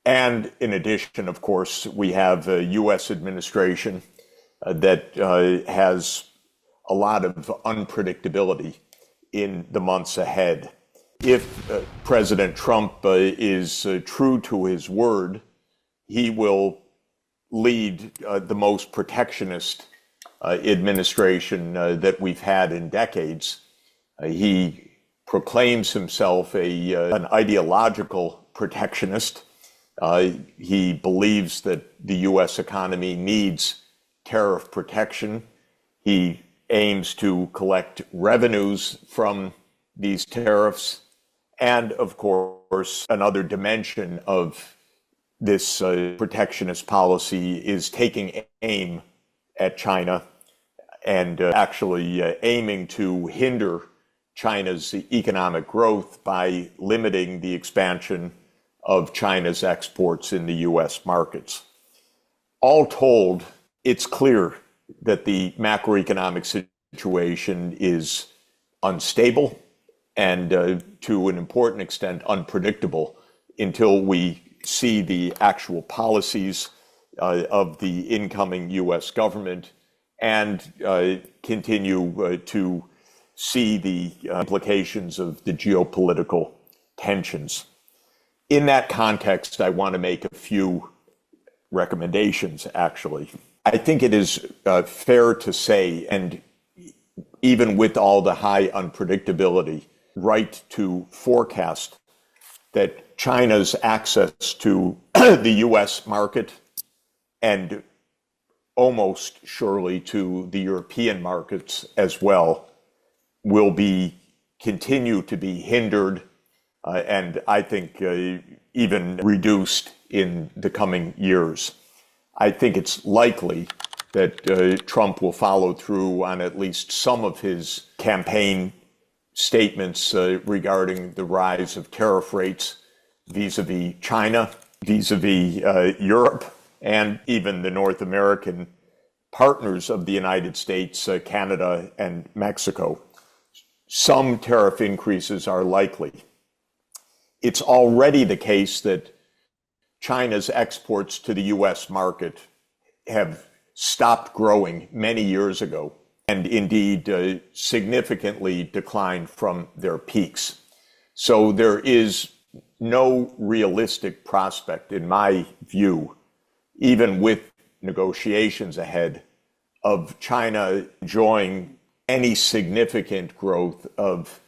And in addition, of course, we have a U.S. administration that has a lot of unpredictability in the months ahead. If President Trump is true to his word, he will lead the most protectionist administration that we've had in decades. He proclaims himself an ideological protectionist. He believes that the U.S. economy needs tariff protection. He aims to collect revenues from these tariffs. And of course, another dimension of this protectionist policy is taking aim at China and actually aiming to hinder China's economic growth by limiting the expansion of China's exports in the U.S. markets. All told, it's clear that the macroeconomic situation is unstable and to an important extent unpredictable until we see the actual policies of the incoming U.S. government and continue to see the implications of the geopolitical tensions. In that context, I want to make a few recommendations, actually. I think it is fair to say, and even with all the high unpredictability, right to forecast that China's access to the U.S. market and almost surely to the European markets as well will continue to be hindered and I think even reduced in the coming years. I think it's likely that Trump will follow through on at least some of his campaign statements regarding the rise of tariff rates vis-a-vis China, vis-a-vis Europe, and even the North American partners of the United States, Canada, and Mexico. Some tariff increases are likely. It's already the case that China's exports to the U.S. market have stopped growing many years ago and indeed significantly declined from their peaks. So there is no realistic prospect, in my view, even with negotiations ahead, of China enjoying any significant growth of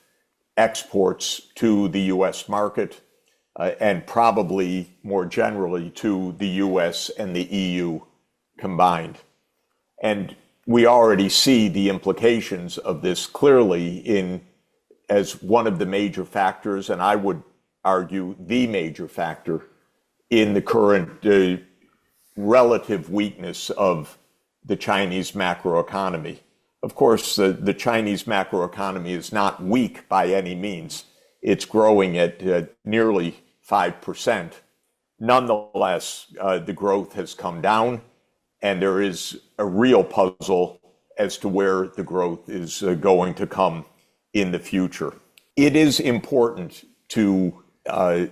exports to the U.S. market and probably more generally to the U.S. and the EU combined. And we already see the implications of this clearly as one of the major factors, and I would argue the major factor in the current relative weakness of the Chinese macroeconomy. Of course, the Chinese macroeconomy is not weak by any means. It's growing at nearly 5%. Nonetheless, the growth has come down, and there is a real puzzle as to where the growth is going to come in the future. It is important to the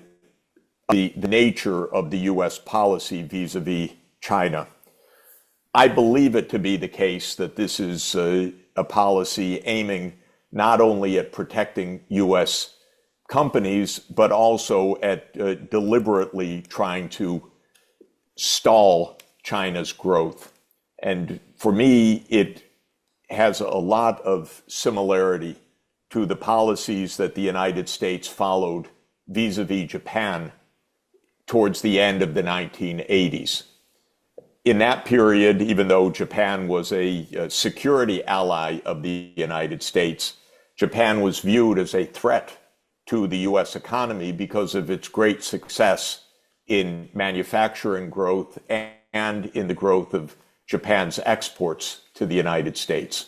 nature of the U.S. policy vis-a-vis China. I believe it to be the case that this is a policy aiming not only at protecting U.S. companies, but also at deliberately trying to stall China's growth. And for me, it has a lot of similarity to the policies that the United States followed vis-a-vis Japan towards the end of the 1980s. In that period, even though Japan was a security ally of the United States, Japan was viewed as a threat to the U.S. economy because of its great success in manufacturing growth and in the growth of Japan's exports to the United States.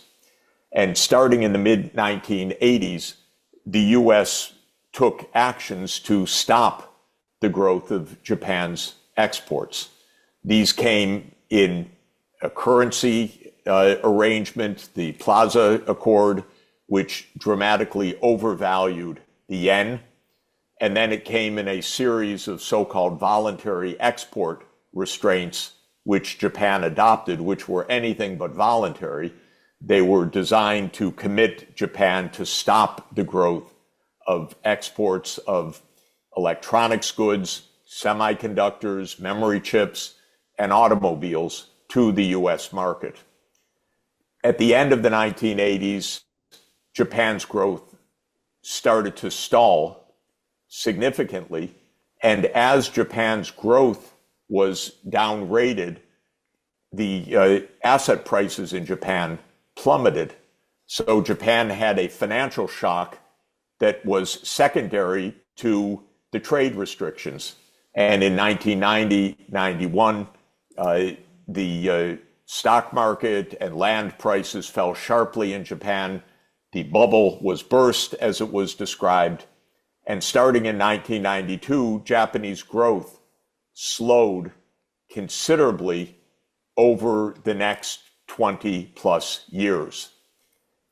And starting in the mid-1980s, the U.S. took actions to stop the growth of Japan's exports. These came in a currency arrangement, the Plaza Accord, which dramatically overvalued the yen. And then it came in a series of so-called voluntary export restraints, which Japan adopted, which were anything but voluntary. They were designed to commit Japan to stop the growth of exports of electronics goods, semiconductors, memory chips, and automobiles to the US market. At the end of the 1980s, Japan's growth started to stall significantly, and as Japan's growth was downrated, the asset prices in Japan plummeted. So Japan had a financial shock that was secondary to the trade restrictions. And in 1990-91, the stock market and land prices fell sharply in Japan. The bubble was burst, as it was described. And starting in 1992, Japanese growth slowed considerably over the next 20 plus years.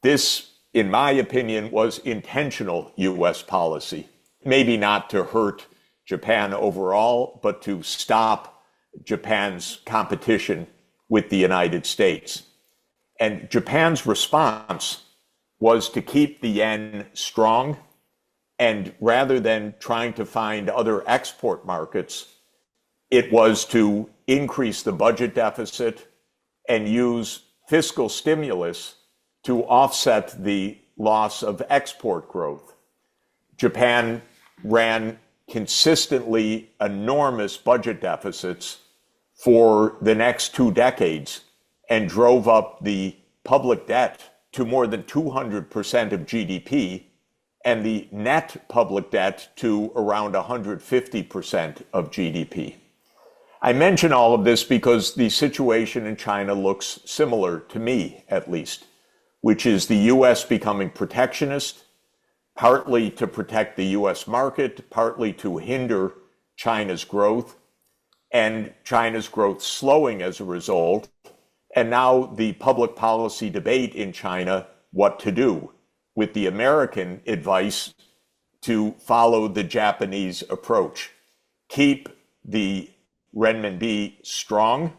This, in my opinion, was intentional US policy. Maybe not to hurt Japan overall, but to stop Japan's competition with the United States. And Japan's response was to keep the yen strong, and rather than trying to find other export markets, it was to increase the budget deficit and use fiscal stimulus to offset the loss of export growth. Japan ran consistently enormous budget deficits for the next 2 decades and drove up the public debt to more than 200% of GDP and the net public debt to around 150% of GDP. I mention all of this because the situation in China looks similar, to me at least, which is the US becoming protectionist, partly to protect the US market, partly to hinder China's growth, and China's growth slowing as a result. And now the public policy debate in China, what to do, with the American advice to follow the Japanese approach. Keep the renminbi strong,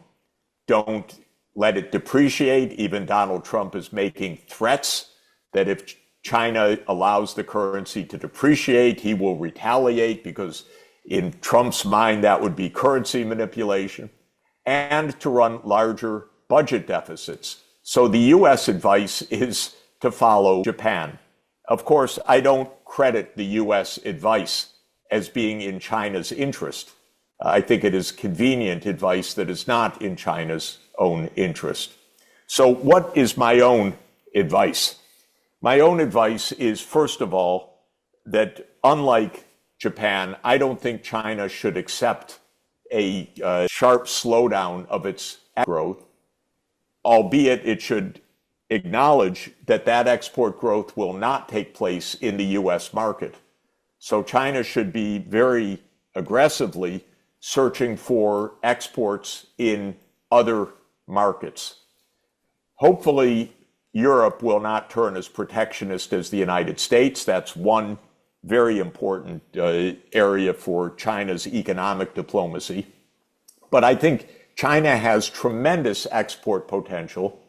don't let it depreciate. Even Donald Trump is making threats that if China allows the currency to depreciate, he will retaliate, because in Trump's mind, that would be currency manipulation, and to run larger budget deficits. So the US advice is to follow Japan. Of course, I don't credit the US advice as being in China's interest. I think it is convenient advice that is not in China's own interest. So what is my own advice? My own advice is, first of all, that unlike Japan, I don't think China should accept a sharp slowdown of its growth, albeit it should acknowledge that that export growth will not take place in the US market. So China should be very aggressively searching for exports in other markets. Hopefully, Europe will not turn as protectionist as the United States. That's one very important area for China's economic diplomacy. But I think China has tremendous export potential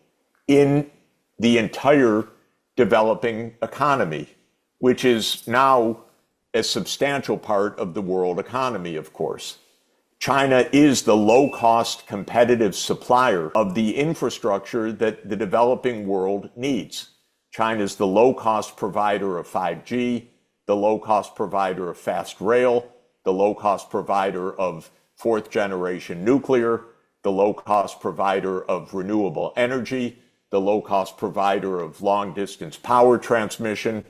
in the entire developing economy, which is now a substantial part of the world economy, of course. China is the low-cost competitive supplier of the infrastructure that the developing world needs. China is the low-cost provider of 5G, the low-cost provider of fast rail, the low-cost provider of fourth-generation nuclear, the low-cost provider of renewable energy, the low-cost provider of long-distance power transmission,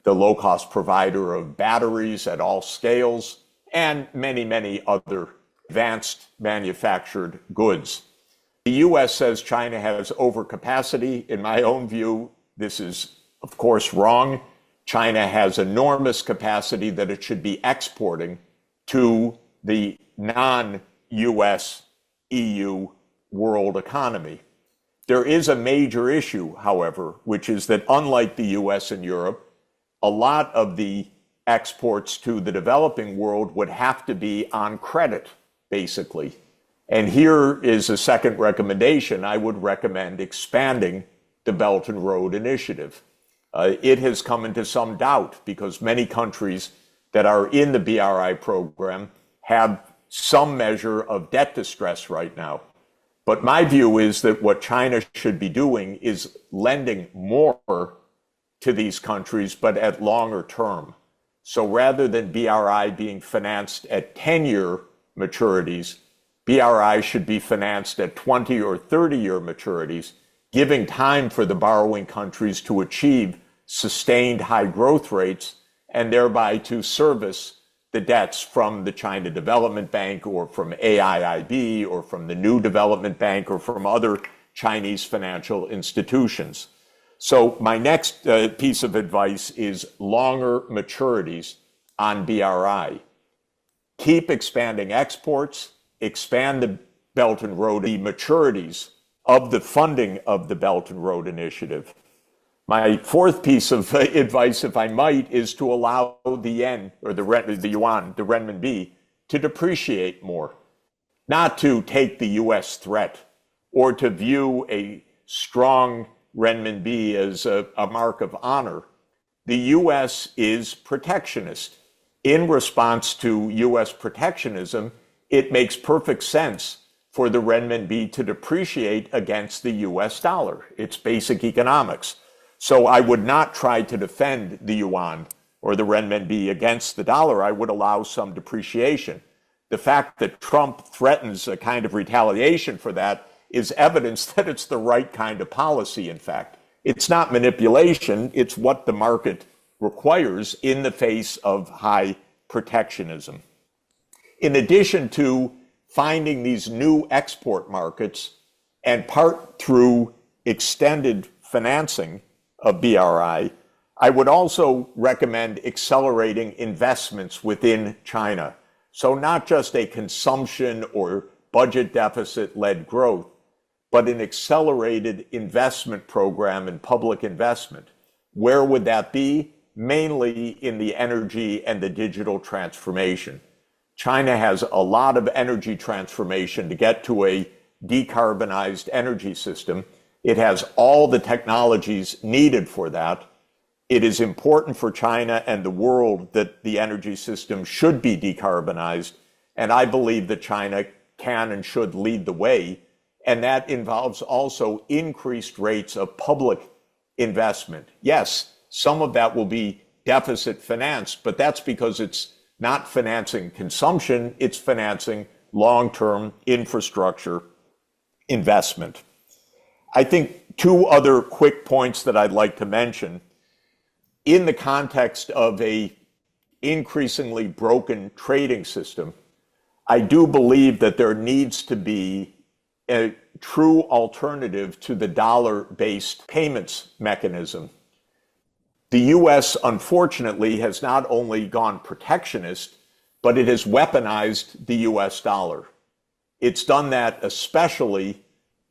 the low-cost provider of batteries at all scales, and many, many other advanced manufactured goods. The US says China has overcapacity. In my own view, this is, of course, wrong. China has enormous capacity that it should be exporting to the non-US EU world economy. There is a major issue, however, which is that unlike the US and Europe, a lot of the exports to the developing world would have to be on credit, basically. And here is a second recommendation. I would recommend expanding the Belt and Road Initiative. It has come into some doubt because many countries that are in the BRI program have some measure of debt distress right now. But my view is that what China should be doing is lending more to these countries, but at longer term. So rather than BRI being financed at 10-year maturities, BRI should be financed at 20 or 30-year maturities, giving time for the borrowing countries to achieve sustained high growth rates and thereby to service the debts from the China Development Bank or from AIIB or from the New Development Bank or from other Chinese financial institutions. So my next piece of advice is longer maturities on BRI. Keep expanding exports, expand the Belt and Road, the maturities of the funding of the Belt and Road Initiative. My fourth piece of advice, if I might, is to allow the yen or the yuan, the renminbi, to depreciate more, not to take the US threat or to view a strong renminbi as a mark of honor. The US is protectionist. In response to US protectionism, it makes perfect sense for the renminbi to depreciate against the US dollar. It's basic economics. So I would not try to defend the yuan or the renminbi against the dollar. I would allow some depreciation. The fact that Trump threatens a kind of retaliation for that is evidence that it's the right kind of policy, in fact. It's not manipulation, it's what the market requires in the face of high protectionism. In addition to finding these new export markets, and part through extended financing of BRI, I would also recommend accelerating investments within China. So not just a consumption or budget deficit-led growth, but an accelerated investment program and public investment. Where would that be? Mainly in the energy and the digital transformation. China has a lot of energy transformation to get to a decarbonized energy system. It has all the technologies needed for that. It is important for China and the world that the energy system should be decarbonized. And I believe that China can and should lead the way. And that involves also increased rates of public investment. Yes, some of that will be deficit financed, but that's because it's not financing consumption, it's financing long-term infrastructure investment. I think two other quick points that I'd like to mention. In the context of a increasingly broken trading system, I do believe that there needs to be a true alternative to the dollar-based payments mechanism. The US, unfortunately, has not only gone protectionist, but it has weaponized the US dollar. It's done that especially,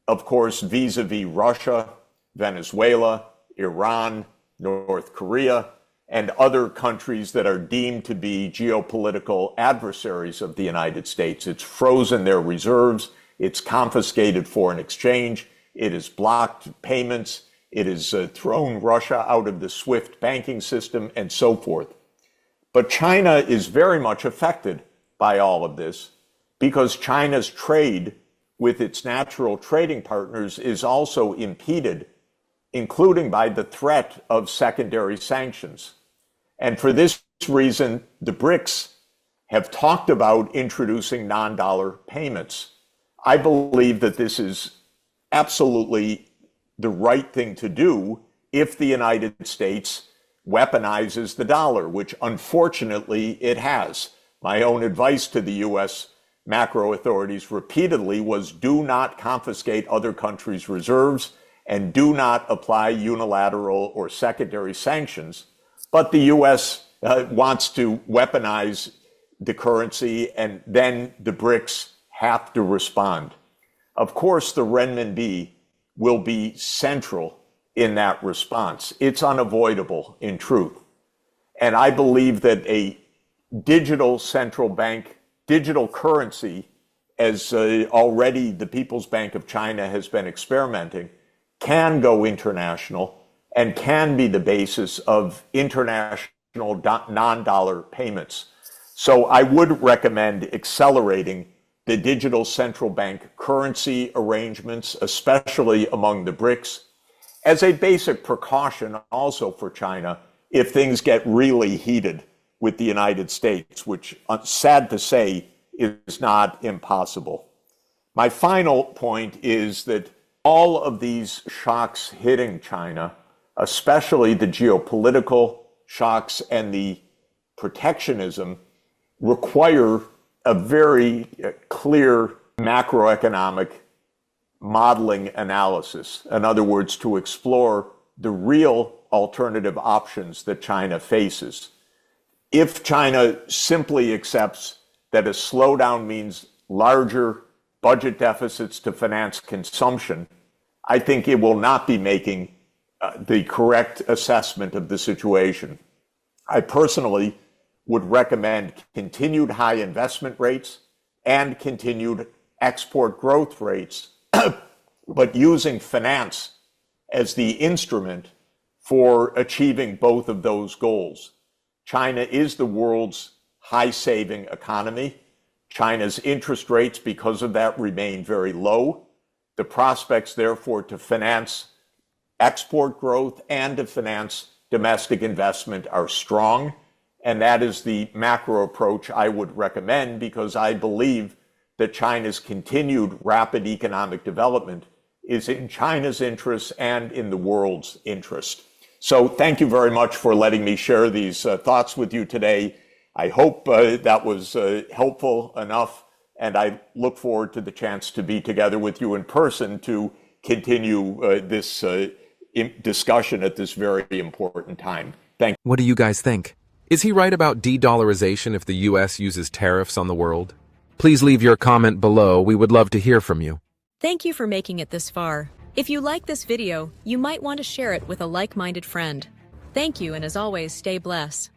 of course, vis-a-vis Russia, Venezuela, Iran, North Korea, and other countries that are deemed to be geopolitical adversaries of the United States. It's frozen their reserves. It's confiscated foreign exchange. It has blocked payments. It has thrown Russia out of the SWIFT banking system and so forth. But China is very much affected by all of this because China's trade with its natural trading partners is also impeded, including by the threat of secondary sanctions. And for this reason, the BRICS have talked about introducing non-dollar payments. I believe that this is absolutely the right thing to do if the United States weaponizes the dollar, which unfortunately it has. My own advice to the US macro authorities repeatedly was do not confiscate other countries' reserves and do not apply unilateral or secondary sanctions. But the US wants to weaponize the currency, and then the BRICS have to respond. Of course, the renminbi will be central in that response. It's unavoidable, in truth. And I believe that a digital central bank, digital currency, as already the People's Bank of China has been experimenting, can go international and can be the basis of international non-dollar payments. So I would recommend accelerating the digital central bank currency arrangements, especially among the BRICS, as a basic precaution also for China if things get really heated with the United States, which, sad to say, is not impossible. My final point is that all of these shocks hitting China, especially the geopolitical shocks and the protectionism, require a very clear macroeconomic modeling analysis. In other words, to explore the real alternative options that China faces. If China simply accepts that a slowdown means larger budget deficits to finance consumption, I think it will not be making the correct assessment of the situation. I personally would recommend continued high investment rates and continued export growth rates, but using finance as the instrument for achieving both of those goals. China is the world's high-saving economy. China's interest rates, because of that, remain very low. The prospects, therefore, to finance export growth and to finance domestic investment are strong. And that is the macro approach I would recommend, because I believe that China's continued rapid economic development is in China's interest and in the world's interest. So thank you very much for letting me share these thoughts with you today. I hope that was helpful enough, and I look forward to the chance to be together with you in person to continue this discussion at this very important time. Thank you. What do you guys think? Is he right about de-dollarization if the US uses tariffs on the world? Please leave your comment below. We would love to hear from you. Thank you for making it this far. If you like this video, you might want to share it with a like-minded friend. Thank you, and as always, stay blessed.